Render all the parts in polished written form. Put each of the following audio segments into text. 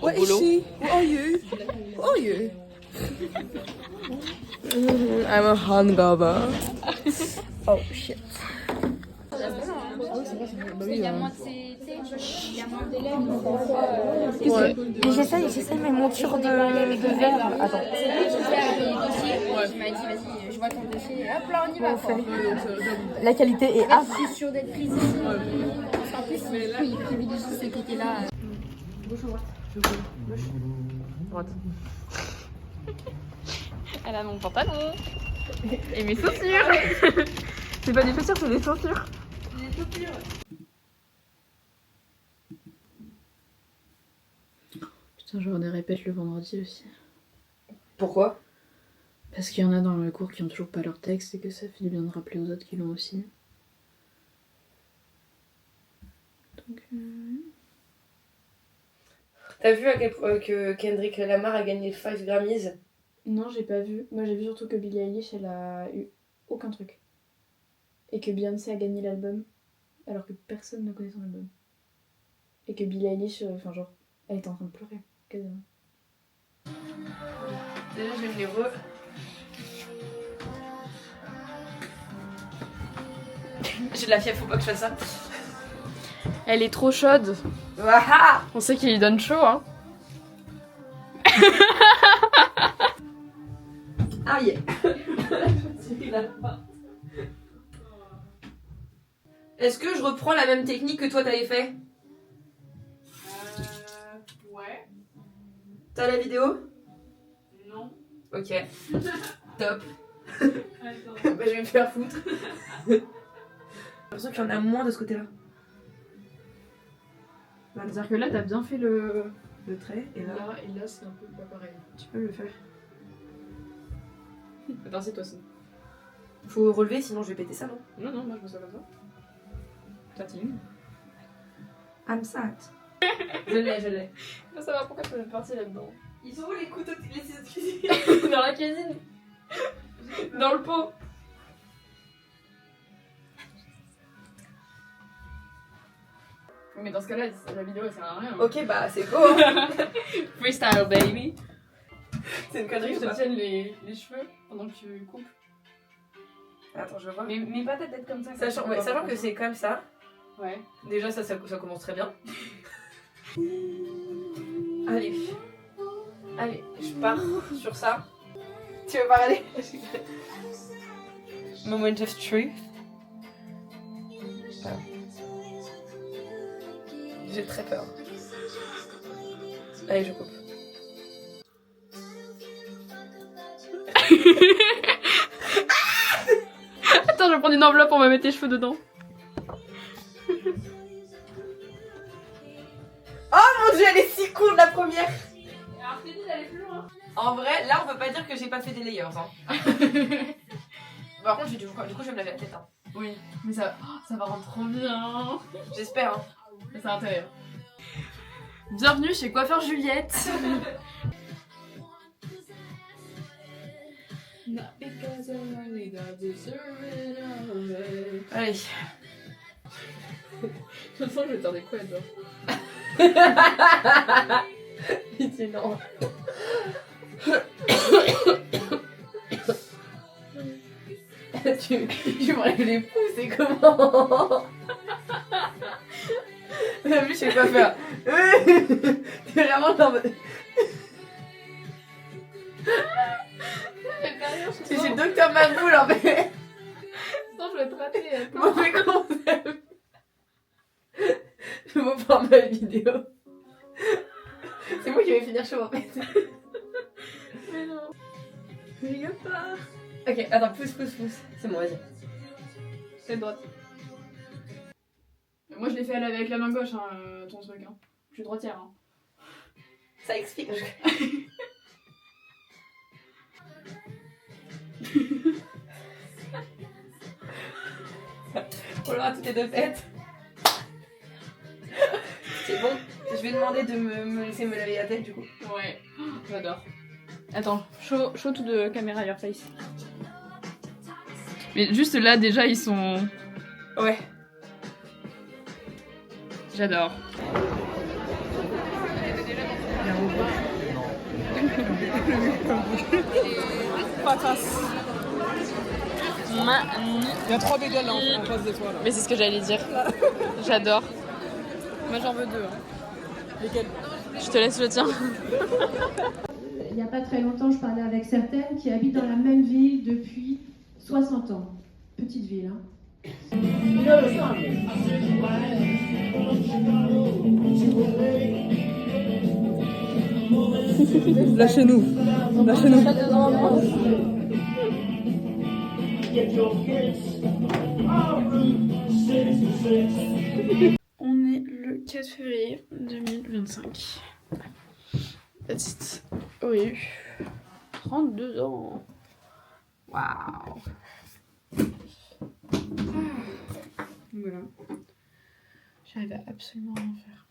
What is she? What are you? What are you? I'm a handgaba. Oh shit. Il y a moins de ces, il y a moins d'élèves. Ouais. Mais j'essaye mes montures de verre. Attends. C'est lui qui fait les dossiers. Il m'a dit, vas-y, je vois ton dossier. Hop là, on y va. Quoi. La qualité est Là, je suis sûre d'être prise ici. Parce qu'en plus, il privilégie ce côté-là. Gauche ou droite? Gauche. Droite. Elle a mon pantalon et mes chaussures. C'est pas des chaussures, c'est des chaussures. Putain, j'aurai des répètes le vendredi aussi. Pourquoi? Parce qu'il y en a dans le cours qui ont toujours pas leur texte et que ça fait du bien de rappeler aux autres qui l'ont aussi. Donc, T'as vu que Kendrick Lamar a gagné 5 Grammys? Non, j'ai pas vu. Moi, j'ai vu surtout que Billie Eilish, elle a eu aucun truc. Et que Beyoncé a gagné l'album, alors que personne ne connaît son album. Et que Billie Eilish, enfin genre, elle était en train de pleurer, quasiment. Déjà, je vais les re... J'ai de la fièvre, faut pas que je fasse ça. Elle est trop chaude. Waouh! On sait qu'il lui donne chaud, hein. Ah yeah. Est-ce que je reprends la même technique que toi t'avais fait? Ouais. T'as la vidéo? Non. Ok. Top. Attends. Bah, je vais me faire foutre. J'ai l'impression qu'il y en a moins de ce côté-là. C'est-à-dire que là, t'as bien fait le trait et là. et là, c'est un peu pas pareil. Tu peux le faire. Attends, c'est toi ça. Faut relever sinon je vais péter ça, non? Non, non, moi je me sens comme ça. Tatine. I'm sad. Je l'ai. Je veux savoir pourquoi tu es partie là-dedans. Ils sont où les couteaux, les ciseaux de cuisine? Dans la cuisine. Dans le pot. Mais dans ce cas-là, la vidéo elle sert à rien. Ok, bah c'est go. Hein. Freestyle baby. C'est une Quand connerie, je je te tienne les cheveux pendant que tu coupes. Attends, je vais voir. Mais pas ta tête comme ça. Sachant que c'est comme ça, Ouais. déjà ça commence très bien. Allez. Allez, je pars sur ça. Tu veux parler? Moment of truth. Voilà. J'ai très peur. Allez, je coupe. Attends, je vais prendre une enveloppe pour me mettre tes cheveux dedans. Oh mon dieu, elle est si cool la première! Alors, je t'ai dit d'aller plus loin. En vrai, là on peut pas dire que j'ai pas fait des layers. Hein. Par contre, du coup, je vais me laver la tête. Hein. Oui, mais ça va rendre trop bien. J'espère. Hein. C'est intéressant. Bienvenue chez Coiffeur Juliette. Allez. Je sens que je vais faire des couettes. Pitié, non. tu m'enlèves les pouces, c'est comment? T'as vu, je sais pas faire. T'es vraiment dans... C'est chez Docteur Maboul en fait. Non, je vais te rater. Mauvais concept. Je vous prends ma vidéo. C'est moi qui vais finir chaud en fait. Mais non. Je rigole pas. Ok, attends, pousse. C'est bon, vas-y. C'est droite. Moi je l'ai fait avec la main gauche, hein, ton truc. Hein. Je suis droitière. Hein. Ça explique. On l'aura toutes les deux faites. C'est bon. Je vais demander de me laisser me laver la tête du coup. Ouais, j'adore. Attends, show to the camera your face. Mais juste là déjà ils sont... Ouais. J'adore. Patas. Il y a 3 bagels là en face de toi là. Mais c'est ce que j'allais dire. J'adore. Moi j'en veux 2. Lesquels? Je te laisse le tien. Il n'y a pas très longtemps, je parlais avec certaines qui habitent dans la même ville depuis 60 ans. Petite ville, hein. Lâchez-nous. Lâchez-nous. On est le 4 février 2025. Petite OU. 32 ans. Waouh. Voilà. J'arrive à absolument rien faire.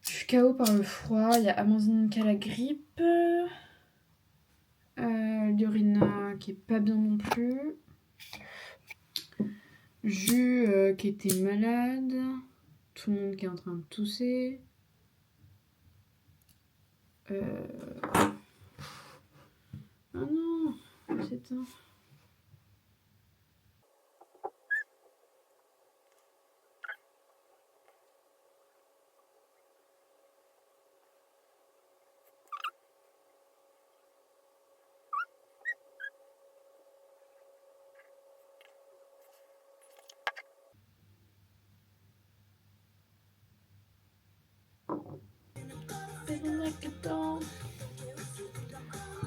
Je suis KO par le froid. Il y a Amandine qui a la grippe. Lurina qui est pas bien non plus. Jus qui était malade. Tout le monde qui est en train de tousser. Ah non, c'est un...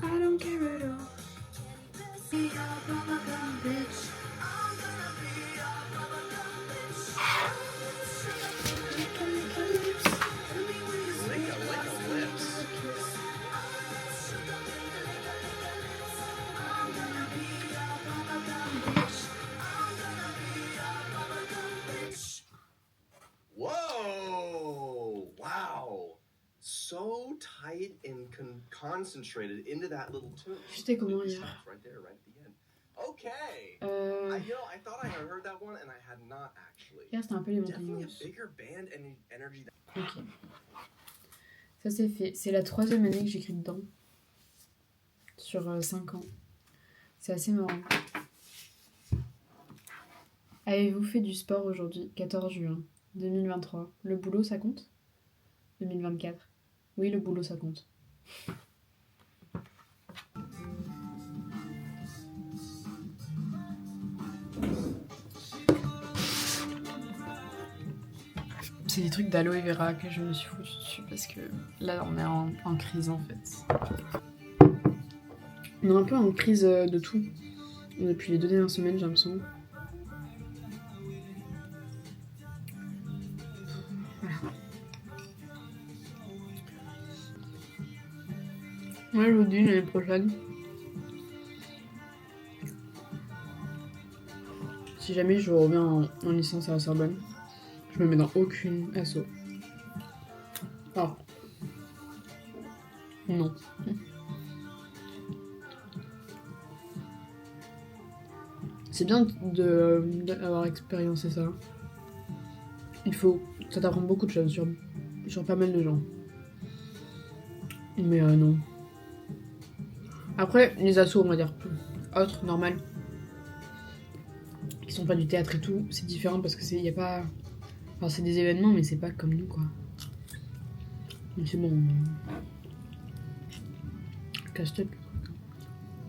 I don't care at all. Whoa! Wow! So tight and concentrated into that little tune. J'étais comment hier? Right there, right at the end. Okay. I thought I had heard that one and I had not actually. Hier c'était un peu les Definitely montagnes a russes. bigger band and energy. Ok. Ça c'est fait. C'est la 3e année que j'écris dedans. Sur 5 ans. C'est assez marrant. Avez-vous fait du sport aujourd'hui, 14 juin 2023? Le boulot ça compte? 2024. Oui, le boulot ça compte. C'est des trucs d'aloe vera que je me suis foutu dessus parce que là on est en crise en fait. On est un peu en crise de tout. Depuis les 2 dernières semaines j'ai l'impression. Moi je vous dis l'année prochaine, si jamais je reviens en licence à la Sorbonne, je me mets dans aucune asso. Oh. Non. C'est bien d'avoir expériencé ça. Ça t'apprend beaucoup de choses sur pas mal de gens. Mais non. Après, les assos, on va dire, autres, normales, qui sont pas du théâtre et tout, c'est différent parce que y a pas... Enfin, c'est des événements, mais c'est pas comme nous, quoi. Mais c'est bon. Casse-tête.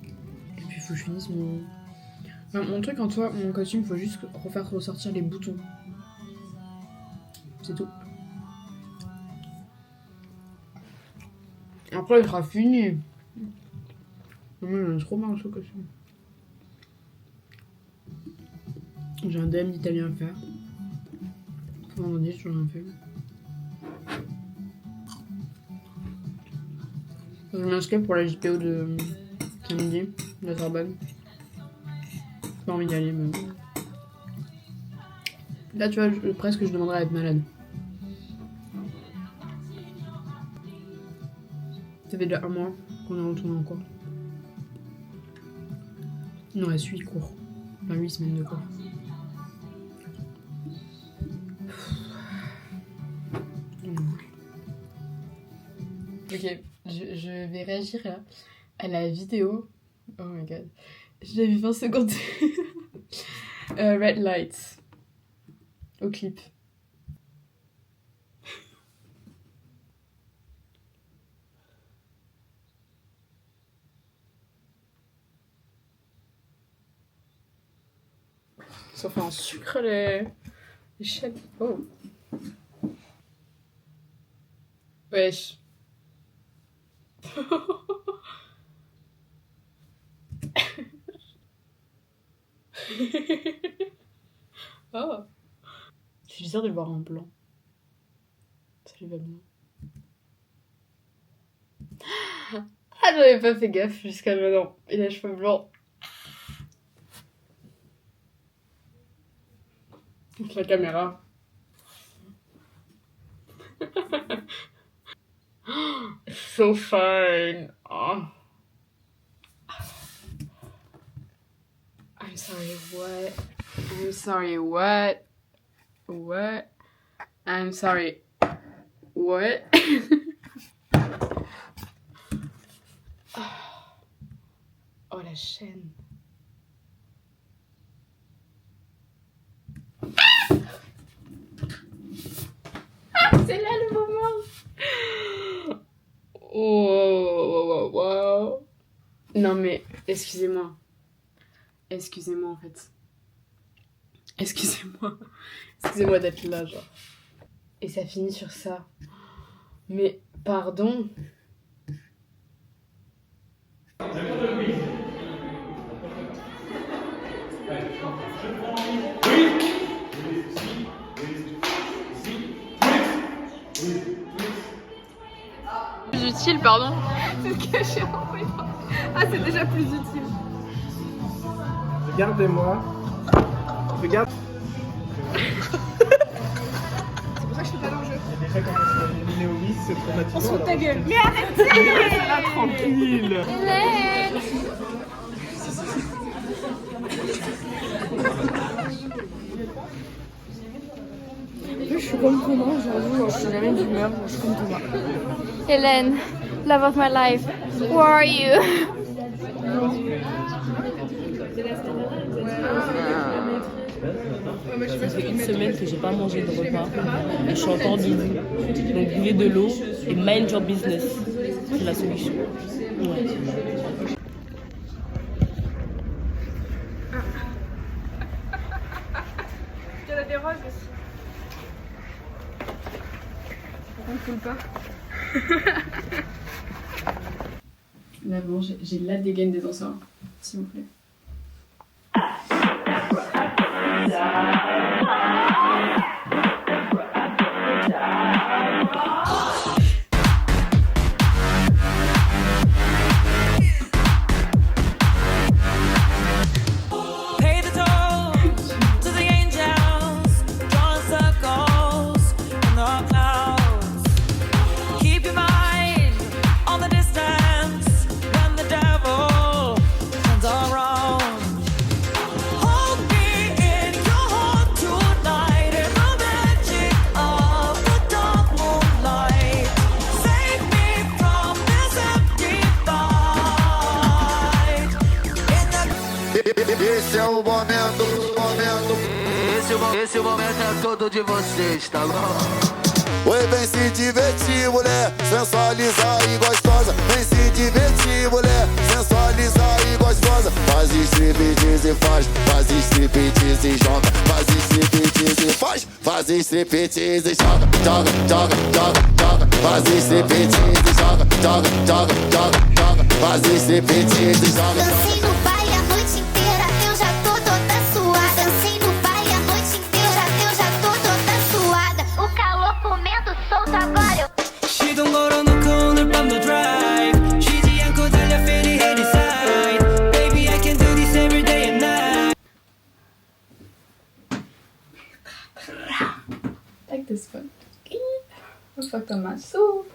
Et puis, il faut que je finisse mon... Enfin, mon truc en soi, mon costume, faut juste refaire ressortir les boutons. C'est tout. Après, il sera fini. Moi, j'en ai trop marre de ce costume. J'ai un DM d'italien à faire. Vendredi, je rien fait. Je m'inscris pour la JPO de samedi, de la Sorbonne. J'ai pas envie d'y aller, mais... Là, tu vois, presque je demanderais à être malade. Ça fait déjà 1 mois qu'on est retourné en cours. Il nous reste 8 cours. Enfin 8 semaines de cours. Ok, je vais réagir à la vidéo. Oh my god. J'ai vu 20 secondes. Red Lights. Au clip. Ça fait un sucre les chaînes. Oh. Wesh. Oh. C'est bizarre de le voir en blanc. Ça lui va bien. Ah, j'avais pas fait gaffe jusqu'à maintenant. Il a les cheveux blancs. Avec la caméra. So fine. Oh. I'm sorry, what? I'm sorry, what? What? I'm sorry, what? Oh, la chaîne. C'est là le moment. Oh, wow, wow. Non mais, excusez-moi. Excusez-moi en fait. Excusez-moi. Excusez-moi d'être là, genre. Et ça finit sur ça. Mais, pardon. Plus utile, pardon. C'est ce que j'ai envoyé. Ah, c'est déjà plus utile. Regardez-moi. Regarde. C'est pour ça que je fais pas l'enjeu. Il y a déjà commencé à éliminer Ovis, c'est traumatisant. On se fout de ta gueule. Mais arrêtez. Tranquille. Je suis comme Thomas aujourd'hui, je suis la même humeur, je suis comme Thomas. Hélène, love of my life. Where are you? Ça fait une semaine que j'ai pas mangé de repas et je suis encore debout. Donc buvez de l'eau et mind your business. C'est la solution. Ouais. Il y en a des roses aussi. On ne coule pas. Là bon, j'ai la dégaine des danseurs, s'il vous plaît. Esse é o momento. Esse momento é todo de vocês, tá bom? Oi, vem se divertir, mulher, sensualizar e gostosa. Vem se divertir, mulher, sensualizar e gostosa. Faz striptease e faz striptease e joga. Faz striptease e faz striptease e joga. Joga. Faz striptease e joga. Faz striptease e joga. Dancei no baile a noite inteira, eu já tô toda suada. Dancei no baile a noite inteira, eu já tô toda suada. O calor comendo solto agora. 시동 걸어놓고 오늘 밤도 drive. 쉬지 않고 달려 feeling head inside. Baby I can do this every day and night. Take this one. Fuck the maço.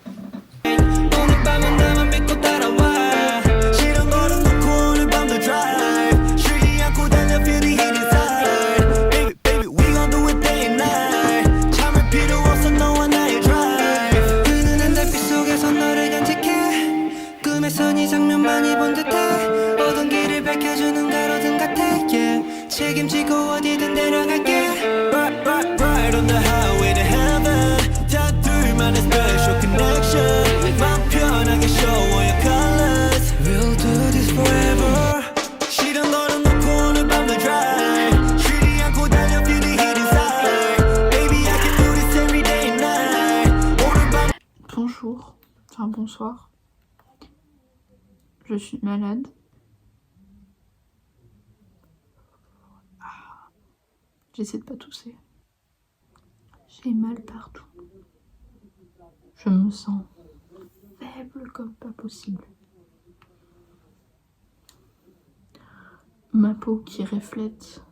오늘 밤은 나만 믿고 따라와. 시동 걸어놓고 오늘 밤도 drive. 쉬지 않고 달려 feeling head inside. Baby we gon' do it day and night. 참을 필요 없어 너와 나의 drive. 흐르는 달빛 속에서 너를 간직해. a special connection. 맘 편하게 show all your colors. We'll do this forever. 싫은 거는 놓고 오늘 밤을 drive. 쉬지 않고 달려 feel the heat inside. Baby I can do this every day and night. 오늘 밤. Bonjour, enfin bonsoir. Je suis malade. J'essaie de pas tousser. J'ai mal partout. Je me sens faible comme pas possible. Ma peau qui reflète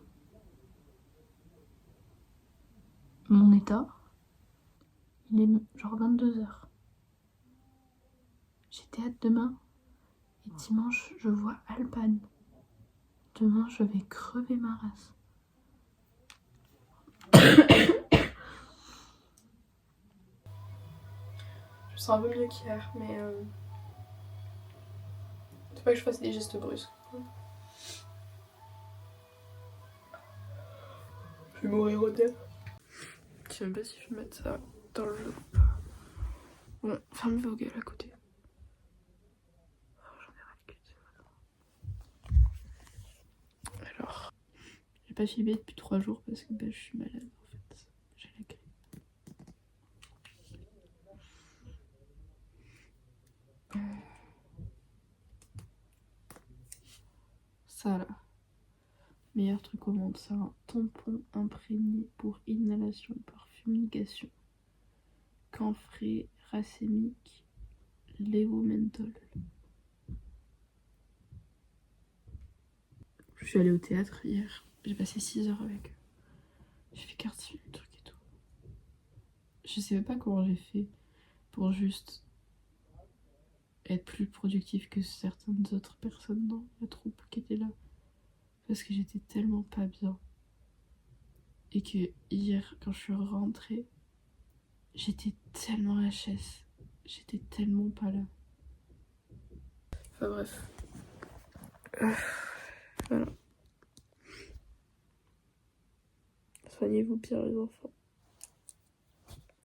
mon état. Il est genre 22h. J'ai théâtre demain et dimanche je vois Alban. Demain je vais crever ma race. Je me sens un peu mieux qu'hier, mais faut pas que je fasse des gestes brusques. Je vais mourir au terre. Je sais même pas si je vais mettre ça dans le jeu ou pas. Bon, fermez vos gueules à côté. Oh, j'en ai ras le cul. Alors, j'ai pas filmé depuis 3 jours parce que je suis malade en fait. J'ai la grippe. Ça là, meilleur truc au monde, c'est un tampon imprégné pour inhalation par fumigation. Camphré racémique, lévomenthol. Je suis allée au théâtre hier, j'ai passé 6 heures avec eux. J'ai fait 40 minutes, truc et tout. Je sais même pas comment j'ai fait pour juste être plus productif que certaines autres personnes dans la troupe qui étaient là. Parce que j'étais tellement pas bien. Et que hier, quand je suis rentrée, j'étais tellement HS. J'étais tellement pas là. Enfin bref. Voilà. Soignez-vous bien les enfants.